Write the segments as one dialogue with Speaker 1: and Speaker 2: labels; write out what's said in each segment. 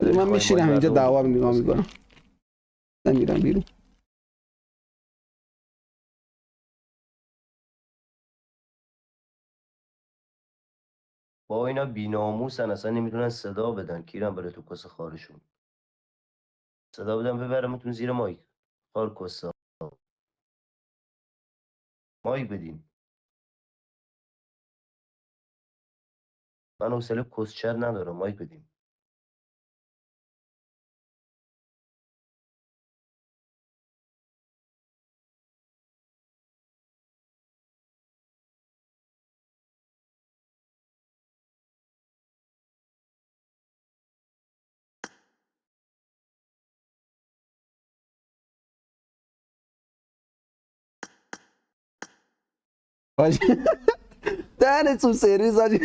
Speaker 1: من میشینم اینجا دعوا نگاه میکنم، نمیرم بیرون.
Speaker 2: با اینا بی‌ناموسن، اصلا نمیتونن صدا بدن. کیرم بره تو کس خارشون. صدا بدن ببرمتون زیر مایک. خار کسا مایک بدین. من حوصله کسچر ندارم، مایک بدین.
Speaker 1: حاجی دهنتون سرویس حاجی.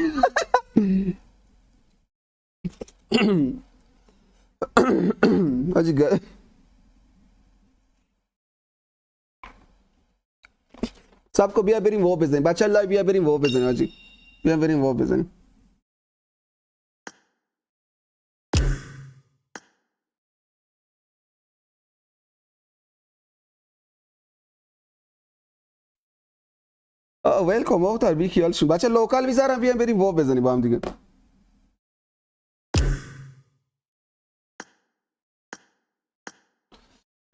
Speaker 1: حاجی سب کو بیا بریم وو بزنیم بچه لایو، بیا بریم وو بزنیم حاجی، بیا بریم وو بزنیم. ویلکام مختار، بی خیال شو بچه، لوکال میذارم بیایم بریم وو بزنیم با هم دیگه.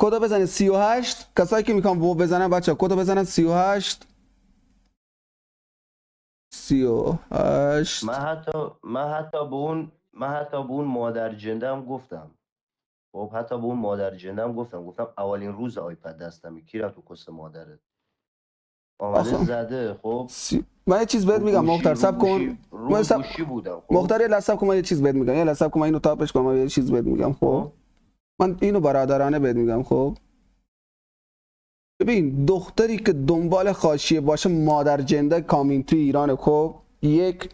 Speaker 1: کدو بزنید 38، کسایی که میخوام وو بزنن بچه کدو بزنن 38 38.
Speaker 2: من حتی به اون مادر جنده هم گفتم. خب حتی به اون مادر جنده هم گفتم اولین روز آیپد دستمه. کیرم تو کس مادرت آمده
Speaker 1: آخه
Speaker 2: زده. خب
Speaker 1: من یه چیز بهت میگم مختار، سب کن.
Speaker 2: رو گوشی بودم. خب
Speaker 1: مختار یه لحظه کن، من یه چیز بهت میگم، یه لحظه کن، من اینو تاپش کنم، من یه چیز بهت میگم. خب من اینو برادرانه بهت میگم. خب ببین، دختری که دنبال خاشیه باشه مادر جنده کامین تو ایرانه. خب یک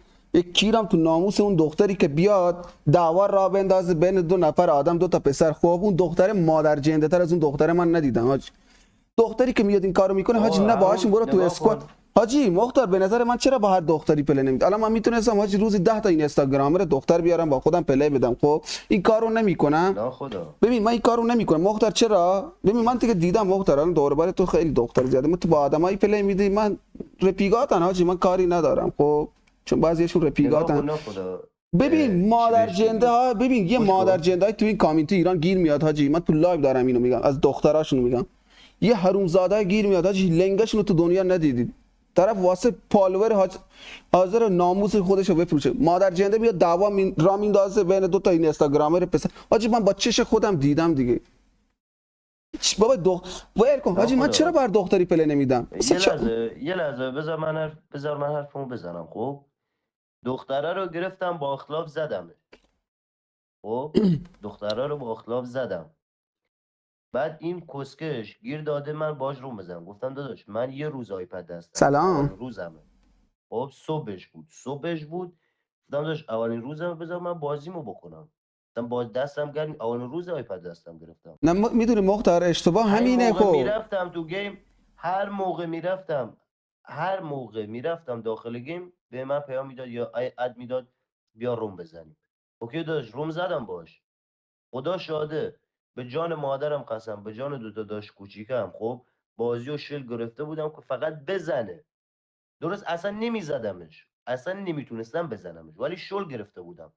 Speaker 1: کیرم تو ناموس اون دختری که بیاد دعوا را بندازه بین دو نفر آدم، دو تا پسر. خب اون دختر مادر جنده تر از اون دختر من ندیدم حاجی. دختری که میاد این کارو میکنه حاجی، نه باهاشون برو تو اسکوات حاجی. مختار به نظر من چرا با هر دختری پله نمیدم؟ الان من میتونستم حاجی روزی 10 تا این اینستاگرامر دختر بیارم با خودم پله بدم. خب این کارو نمیکنم.
Speaker 2: نه خدا.
Speaker 1: ببین من این کارو نمیکنم مختار. چرا؟ ببین من دیگه دیدم مختار، الان دور بر تو خیلی دختر زیاده، من تو با آدمایی پلی میدی، من رفیقاتن حاجی، من کاری ندارم. خب چون بعضیشون رفیقاتن. ببین مادر جنده ها، ببین یه مادر جنده های تو این کامیونیتی ایران گیر میاد حاجی. من تو لایو دارم اینو میگم، از دختراشون میگم. یه حرومزاده گیر میاد حاجی، لنگشون رو تو دنیا ندیدید. طرف واسه پالوور حاضر ناموس خودش رو بفروشه. مادر جنده میاد دعوا را میندازه بین دو تا این اینستاگرامر پسر حاجی. من با چش خودم دیدم دیگه. بابا ویل کن حاجی، من چرا بر دختری پله نمیدم؟
Speaker 2: یه لحظه بذار من حرفمو بزنم. خب دختره رو گرفتم با اخلاف زدم. خب دختره رو با اخلاف زدم. بعد این کسکش گیر داده من باش رو بزنم. گفتم داداش من یه روز آیپد دستم،
Speaker 1: سلام
Speaker 2: روزمه. خب صبحش بود. گفتم داداش اولین روزمه، بذار من بازیمو بکنم. با دستم گرم، اولین روز آیپد دستم گرفتم.
Speaker 1: نه میدونی مختار اشتباه همینه. خب
Speaker 2: میرفتم تو گیم، هر موقع میرفتم داخل گیم به من پیام میداد یا اد میداد بیا روم بزنیم. اوکی داداش روم زدم باش. خدا شاده به جان مادرم قسم، به جان دوتا داشت کوچیکم. خب بازی و شل گرفته بودم که فقط بزنه. درست اصلا نمیزدمش، اصلا نمیتونستم بزنمش، ولی شل گرفته بودم.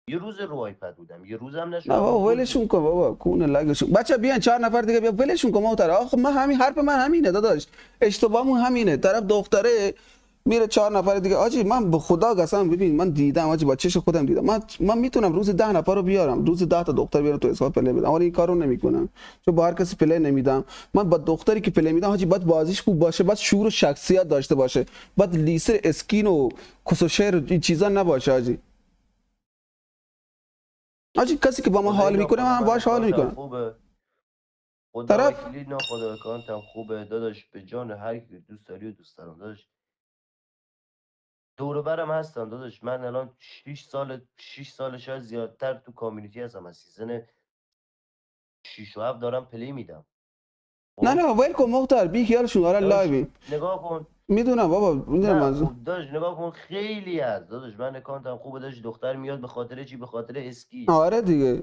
Speaker 2: یه روز رو آیپد بودم، یه روزم نشد.
Speaker 1: نه بابا ولشون کن بابا، کونه لگشون. بچا بیان 4 نفر دیگه بیا، ولشون کن محترم. آخه من همین حرف من همینه داداش، اشتباهمون همینه. طرف دختره میره 4 نفر دیگه. آجی من به خدا قسم، ببین من دیدم آجی، با چش خودم دیدم. من میتونم روز 10 نفر رو بیارم، روز 10 تا دختر بیارم تو اسکواد پلی بدم، ولی این کارو نمیکنم چون با هر کسی پلی نمیدم. من با دختری که پلی میدم حاجی باید بازیش خوب باشه، باید شعور و شخصیت داشته باشه، باید لیسر اسکین و کس و شعر این چیزا نباشه حاجی. حاجی کسی که با ما حال میکنه من باهاش حال میکنم.
Speaker 2: خوبه. خدا
Speaker 1: طرف
Speaker 2: وکیلی نه خدا اکانتم خوبه داداش، به جان هر کی دوست داری و دوست دارم داداش. دور و برم هستن داداش. من الان 6 سال شاید زیادتر تو کامیونیتی هستم، از سیزن 6 و 7 دارم پلی میدم.
Speaker 1: نه ویل کن مختار، بی خیالشون. آره لایو
Speaker 2: نگاه کن.
Speaker 1: میدونم بابا، میدونم منظور.
Speaker 2: داداش نگاه کن خیلی هست داداش، من اکانتم خوبه داداش. دختر میاد به خاطر چی؟ به خاطر اسکی.
Speaker 1: آره دیگه